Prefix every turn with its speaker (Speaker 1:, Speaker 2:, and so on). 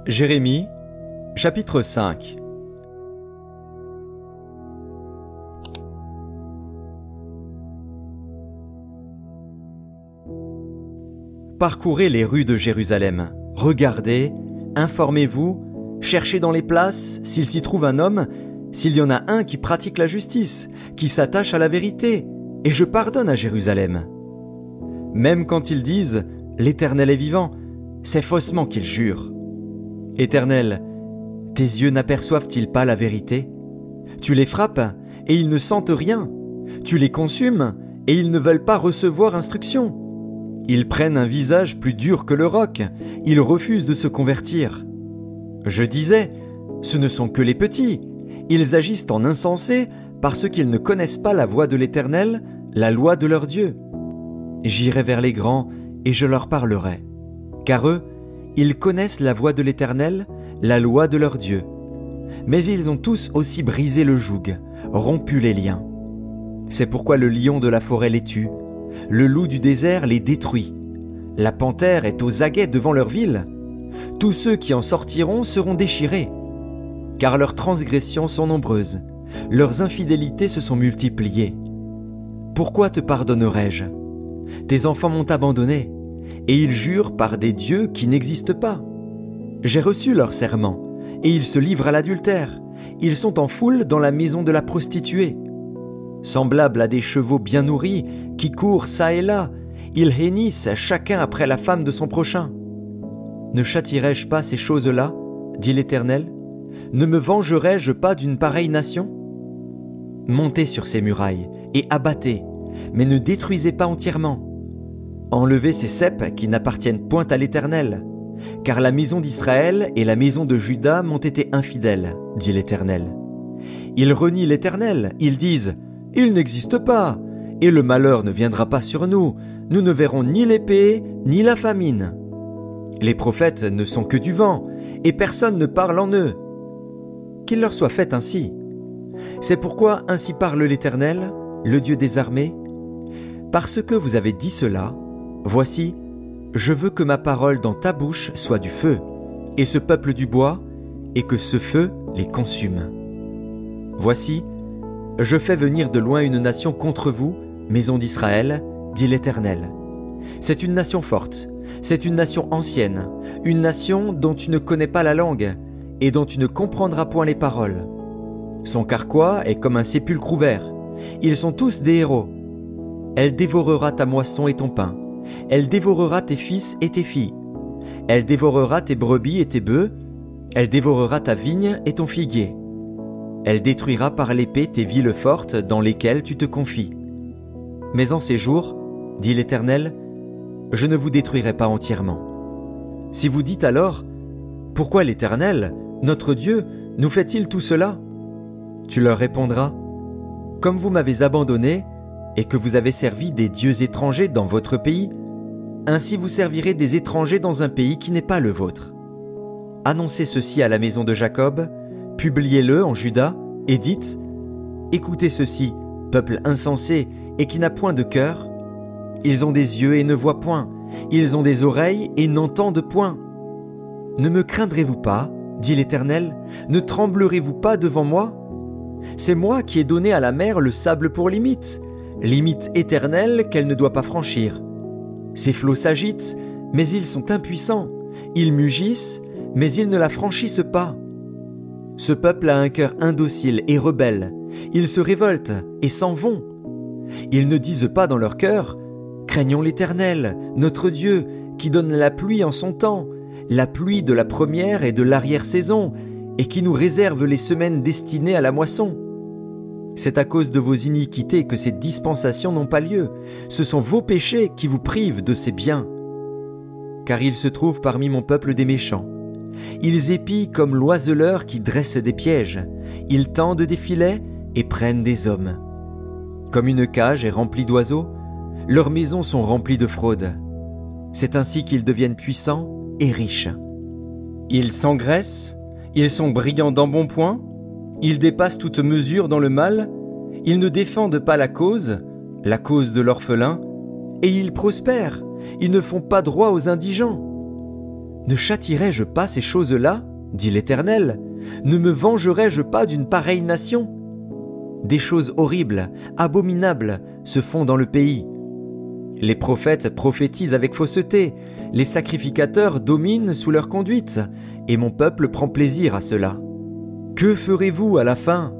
Speaker 1: Jérémie, chapitre 5. Parcourez les rues de Jérusalem, regardez, informez-vous, cherchez dans les places s'il s'y trouve un homme, s'il y en a un qui pratique la justice, qui s'attache à la vérité, et je pardonne à Jérusalem. Même quand ils disent « L'Éternel est vivant », c'est faussement qu'ils jurent. Éternel, tes yeux n'aperçoivent-ils pas la vérité? Tu les frappes, et ils ne sentent rien. Tu les consumes, et ils ne veulent pas recevoir instruction. Ils prennent un visage plus dur que le roc, ils refusent de se convertir. Je disais, ce ne sont que les petits, ils agissent en insensés parce qu'ils ne connaissent pas la voie de l'Éternel, la loi de leur Dieu. J'irai vers les grands et je leur parlerai, car eux, ils connaissent la voie de l'Éternel, la loi de leur Dieu. Mais ils ont tous aussi brisé le joug, rompu les liens. C'est pourquoi le lion de la forêt les tue, le loup du désert les détruit. La panthère est aux aguets devant leur ville. Tous ceux qui en sortiront seront déchirés. Car leurs transgressions sont nombreuses, leurs infidélités se sont multipliées. Pourquoi te pardonnerai-je? Tes enfants m'ont abandonné, et ils jurent par des dieux qui n'existent pas. J'ai reçu leur serment, et ils se livrent à l'adultère. Ils sont en foule dans la maison de la prostituée. Semblables à des chevaux bien nourris qui courent çà et là, ils hennissent chacun après la femme de son prochain. Ne châtierai-je pas ces choses-là, dit l'Éternel? Ne me vengerai-je pas d'une pareille nation? Montez sur ces murailles et abattez, mais ne détruisez pas entièrement. Enlevez ces ceps qui n'appartiennent point à l'Éternel, car la maison d'Israël et la maison de Juda m'ont été infidèles, dit l'Éternel. Ils renient l'Éternel, ils disent « Il n'existe pas, et le malheur ne viendra pas sur nous, nous ne verrons ni l'épée, ni la famine. » Les prophètes ne sont que du vent, et personne ne parle en eux. Qu'il leur soit fait ainsi. C'est pourquoi ainsi parle l'Éternel, le Dieu des armées. Parce que vous avez dit cela, voici, je veux que ma parole dans ta bouche soit du feu, et ce peuple du bois, et que ce feu les consume. Voici, je fais venir de loin une nation contre vous, maison d'Israël, dit l'Éternel. C'est une nation forte, c'est une nation ancienne, une nation dont tu ne connais pas la langue, et dont tu ne comprendras point les paroles. Son carquois est comme un sépulcre ouvert, ils sont tous des héros. Elle dévorera ta moisson et ton pain, elle dévorera tes fils et tes filles, elle dévorera tes brebis et tes bœufs, elle dévorera ta vigne et ton figuier. Elle détruira par l'épée tes villes fortes dans lesquelles tu te confies. Mais en ces jours, dit l'Éternel, je ne vous détruirai pas entièrement. Si vous dites alors, pourquoi l'Éternel, notre Dieu, nous fait-il tout cela? Tu leur répondras, comme vous m'avez abandonné et que vous avez servi des dieux étrangers dans votre pays, ainsi vous servirez des étrangers dans un pays qui n'est pas le vôtre. Annoncez ceci à la maison de Jacob, publiez-le en Juda, et dites, écoutez ceci, peuple insensé et qui n'a point de cœur. Ils ont des yeux et ne voient point, ils ont des oreilles et n'entendent point. Ne me craindrez-vous pas, dit l'Éternel, ne tremblerez-vous pas devant moi? C'est moi qui ai donné à la mer le sable pour limite éternelle qu'elle ne doit pas franchir. Ses flots s'agitent, mais ils sont impuissants, ils mugissent, mais ils ne la franchissent pas. Ce peuple a un cœur indocile et rebelle, ils se révoltent et s'en vont. Ils ne disent pas dans leur cœur, craignons l'Éternel, notre Dieu, qui donne la pluie en son temps, la pluie de la première et de l'arrière-saison, et qui nous réserve les semaines destinées à la moisson. C'est à cause de vos iniquités que ces dispensations n'ont pas lieu. Ce sont vos péchés qui vous privent de ces biens. Car il se trouve parmi mon peuple des méchants. Ils épient comme l'oiseleur qui dresse des pièges. Ils tendent des filets et prennent des hommes. Comme une cage est remplie d'oiseaux, leurs maisons sont remplies de fraude. C'est ainsi qu'ils deviennent puissants et riches. Ils s'engraissent, ils sont brillants d'embonpoint, ils dépassent toute mesure dans le mal, ils ne défendent pas la cause de l'orphelin, et ils prospèrent, ils ne font pas droit aux indigents. Ne châtierai-je pas ces choses-là, dit l'Éternel? Ne me vengerai-je pas d'une pareille nation? Des choses horribles, abominables, se font dans le pays. Les prophètes prophétisent avec fausseté, les sacrificateurs dominent sous leur conduite, et mon peuple prend plaisir à cela. Que ferez-vous à la fin?